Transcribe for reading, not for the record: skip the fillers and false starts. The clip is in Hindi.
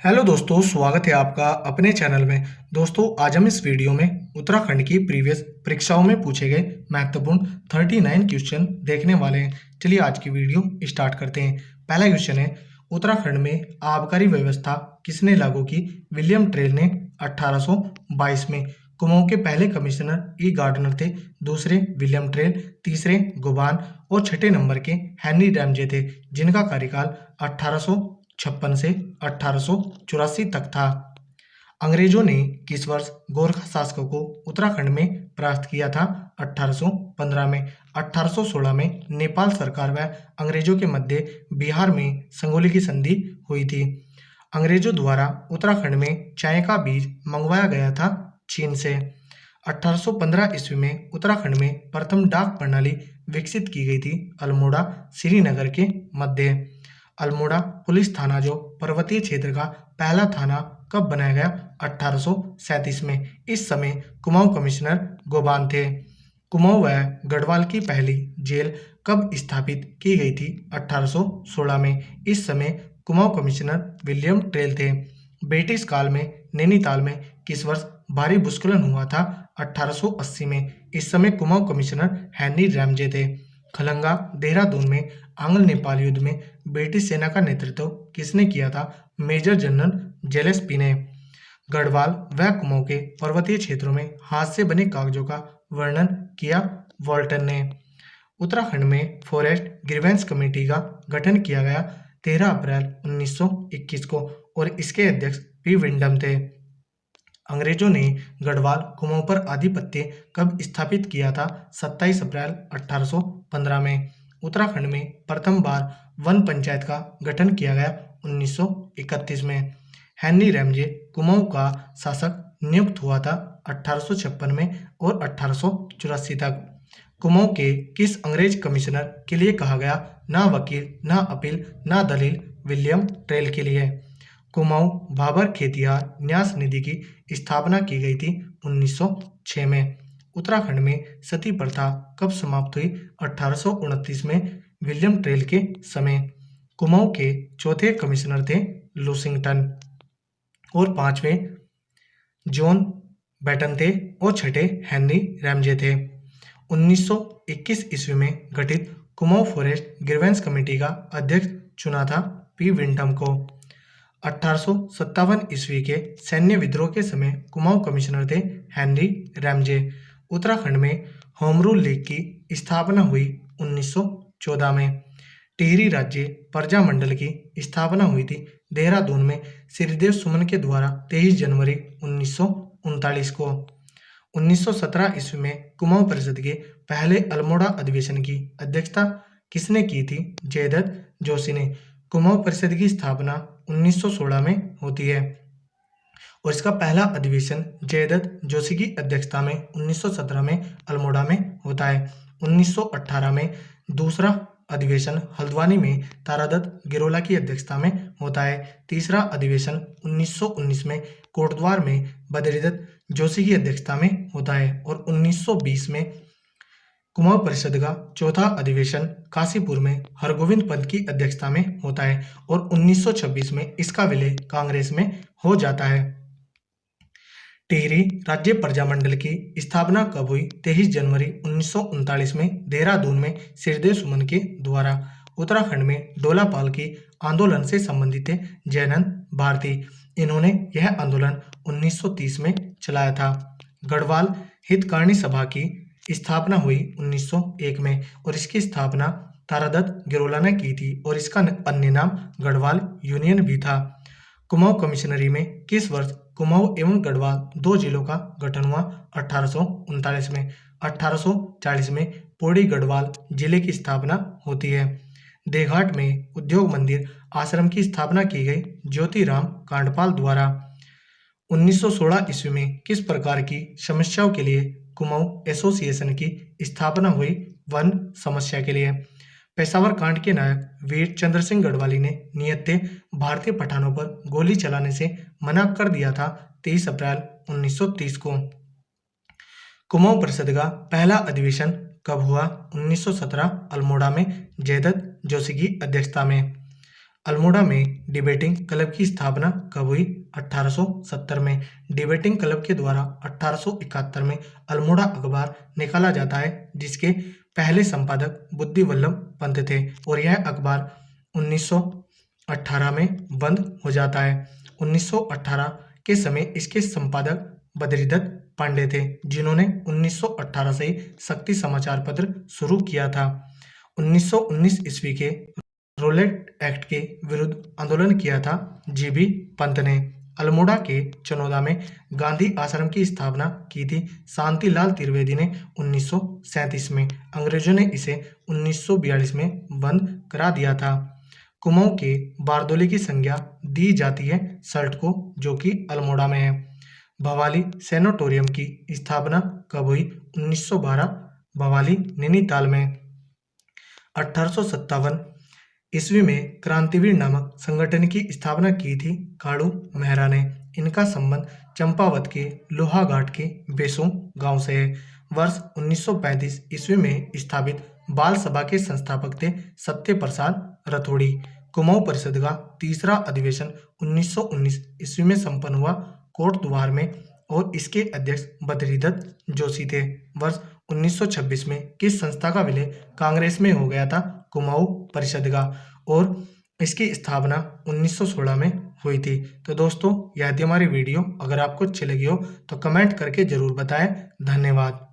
हेलो दोस्तों, स्वागत है आपका अपने चैनल में। दोस्तों, आज हम इस वीडियो में उत्तराखंड की प्रीवियस परीक्षाओं में पूछे गए महत्वपूर्ण 39 क्वेश्चन देखने वाले हैं। चलिए आज की वीडियो स्टार्ट करते हैं। पहला क्वेश्चन है, उत्तराखंड में आबकारी व्यवस्था किसने लागू की? विलियम ट्रेल ने 1822 में। कुमाऊं के पहले कमिश्नर ई गार्डनर थे, दूसरे विलियम ट्रेल, तीसरे गोबान और छठे नंबर के हेनरी रैमजे थे, जिनका कार्यकाल 1856 से 1884 तक था। अंग्रेजों ने किस वर्ष गोरखा शासकों को उत्तराखंड में परास्त किया था? 1815 में। 1816 में नेपाल सरकार व अंग्रेजों के मध्य बिहार में संगोली की संधि हुई थी। अंग्रेजों द्वारा उत्तराखंड में चाय का बीज मंगवाया गया था चीन से। 1815 ईस्वी में उत्तराखंड में प्रथम डाक प्रणाली विकसित की गई थी, अल्मोड़ा श्रीनगर के मध्य। अल्मोड़ा पुलिस थाना जो पर्वतीय क्षेत्र का पहला थाना कब बनाया गया? 1837 में। इस समय कुमाऊं कमिश्नर गोबान थे। कुमाऊं व गढ़वाल की पहली जेल कब स्थापित की गई थी? 1816 में। इस समय कुमाऊं कमिश्नर विलियम ट्रेल थे। ब्रिटिश काल में नैनीताल में किस वर्ष भारी भूस्खलन हुआ था? 1880 में। इस समय कुमाऊं कमिश्नर हेनरी रैमजे थे। खलंगा देहरादून में आंग्ल नेपाल युद्ध में ब्रिटिश सेना का नेतृत्व किसने किया था? मेजर जनरल जेलेस्पी ने। गढ़वाल व कुमाऊं के पर्वतीय क्षेत्रों में हाथ से बने कागजों का वर्णन किया वॉल्टन ने। उत्तराखंड में फॉरेस्ट ग्रीवेंस कमेटी का गठन किया गया 13 अप्रैल 1921 को और इसके अध्यक्ष पी विंडम थे। अंग्रेजों ने गढ़वाल कुमाऊं पर आधिपत्य कब स्थापित किया था? 27 अप्रैल 1815 में। उत्तराखंड में प्रथम बार वन पंचायत का गठन किया गया 1931 में। हेनरी रैमजे कुमाऊं का शासक नियुक्त हुआ था 1856 में और 1884 तक। कुमाऊं के किस अंग्रेज कमिश्नर के लिए कहा गया? ना वकील, ना अपील, ना दलील? विलियम ट्रेल के लिए। कुमाऊं भाबर खेतिहार न्यास निधि की स्थापना की गई थी 1906 में। उत्तराखंड में सती प्रथा कब समाप्त हुई? 1829 में, विलियम ट्रेल के समय। कुमाऊं के चौथे कमिश्नर थे लूसिंगटन और पांचवें जॉन बैटन थे और छठे हेनरी रैमजे थे। 1921 ईस्वी में गठित कुमाऊं फॉरेस्ट ग्रीवेंस कमेटी का अध्यक्ष चुना था पी विंटम को। 1857 ईस्वी के सैन्य विद्रोह के समय कुमाऊं कमिश्नर थे हेनरी रैमजे। उत्तराखंड में होम रूल लीग की स्थापना हुई 1914 में। टिहरी राज्य प्रजा मंडल की स्थापना हुई थी देहरादून में श्रीदेव सुमन के द्वारा 23 जनवरी 1939 को। 1917 ईस्वी में कुमाऊं परिषद के पहले अल्मोड़ा अधिवेशन की अध्यक्षता किसने की थी? जयदत्त जोशी ने। कुमाऊं परिषद की स्थापना 1916 में होती है और इसका पहला अधिवेशन जयदत्त जोशी की अध्यक्षता में 1917 में अल्मोड़ा में होता है। 1918 में दूसरा अधिवेशन हल्द्वानी में तारादत्त गिरोला की अध्यक्षता में होता है। तीसरा अधिवेशन 1919 में कोटद्वार में बद्रीदत्त जोशी की अध्यक्षता में होता है और 1920 में कुमाऊं परिषद का चौथा अधिवेशन काशीपुर में हरगोविंद पंत की अध्यक्षता में होता है और 1926 में इसका विलय कांग्रेस में हो जाता है। टिहरी राज्य प्रजा मंडल की स्थापना कब हुई? 23 जनवरी 1939 में देहरादून में श्रीदेव सुमन के द्वारा। उत्तराखंड में डोलापाल की आंदोलन से संबंधित थे जयनंद भारती। इन्होंने यह आंदोलन 1930 में चलाया था। गढ़वाल हितकारिणी सभा की स्थापना हुई 1901 में और इसकी स्थापना तारादत्त गिरोला ने की थी और इसका अन्य नाम गढ़वाल यूनियन भी था। कुमाऊं कमिश्नरी में किस वर्ष कुमाऊं एवं गढ़वाल दो जिलों का गठन हुआ? 1839 में। 1840 में पौड़ी गढ़वाल जिले की स्थापना होती है। देघाट में उद्योग मंदिर आश्रम की स्थापना की गई ज्योतिराम कांडपाल द्वारा। 1916 ईस्वी में किस प्रकार की समस्याओं के लिए कुमाऊं एसोसिएशन की स्थापना हुई? वन समस्या के लिए। पेशावर कांड के नायक वीर चंद्र सिंह गढ़वाली ने नियत भारतीय पठानों पर गोली चलाने से मना कर दिया था 23 अप्रैल 1930 को। कुमाऊं परिषद का पहला अधिवेशन कब हुआ? 1917 अल्मोड़ा में जयदत्त जोशी की अध्यक्षता में। अल्मोड़ा में डिबेटिंग क्लब की स्थापना कब हुई? 1870 में। डिबेटिंग क्लब के द्वारा 1871 में अल्मोड़ा अखबार निकाला जाता है, जिसके पहले संपादक बुद्धि वल्लभ पंत थे और यह अखबार 1918 में बंद हो जाता है। 1918 के समय इसके संपादक बद्रीदत्त पांडे थे, जिन्होंने 1918 से शक्ति समाचार पत्र शुरू किया था। 1919 ईस्वी के रोलेट एक्ट के विरुद्ध आंदोलन किया था जीबी पंत ने। अल्मोड़ा के चनौदा में गांधी आश्रम की स्थापना की थी शांतिलाल त्रिवेदी ने 1937 में। अंग्रेजों ने इसे 1942 में बंद करा दिया था। कुमाऊं के बारदोली की संज्ञा दी जाती है सल्ट को, जो कि अल्मोड़ा में है। भवाली सैनिटोरियम की स्थापना कब हुई? 1912। भवाली नैनीताल में। 1857 ईस्वी में क्रांतिवीर नामक संगठन की स्थापना की थी काड़ू मेहरा ने। इनका संबंध चंपावत के लोहाघाट के बेसों गांव से है। वर्ष 1935 ईस्वी में स्थापित बाल सभा के संस्थापक थे सत्य प्रसाद रथोड़ी। कुमाऊं परिषद का तीसरा अधिवेशन 1919 ईस्वी में संपन्न हुआ कोटद्वार में और इसके अध्यक्ष बद्रीदत्त जोशी थे। वर्ष 1926 में किस संस्था का विलय कांग्रेस में हो गया था? कुमाऊं परिषद का, और इसकी स्थापना 1916 में हुई थी। तो दोस्तों, यह थी हमारी वीडियो। अगर आपको अच्छी लगी हो तो कमेंट करके जरूर बताएं। धन्यवाद।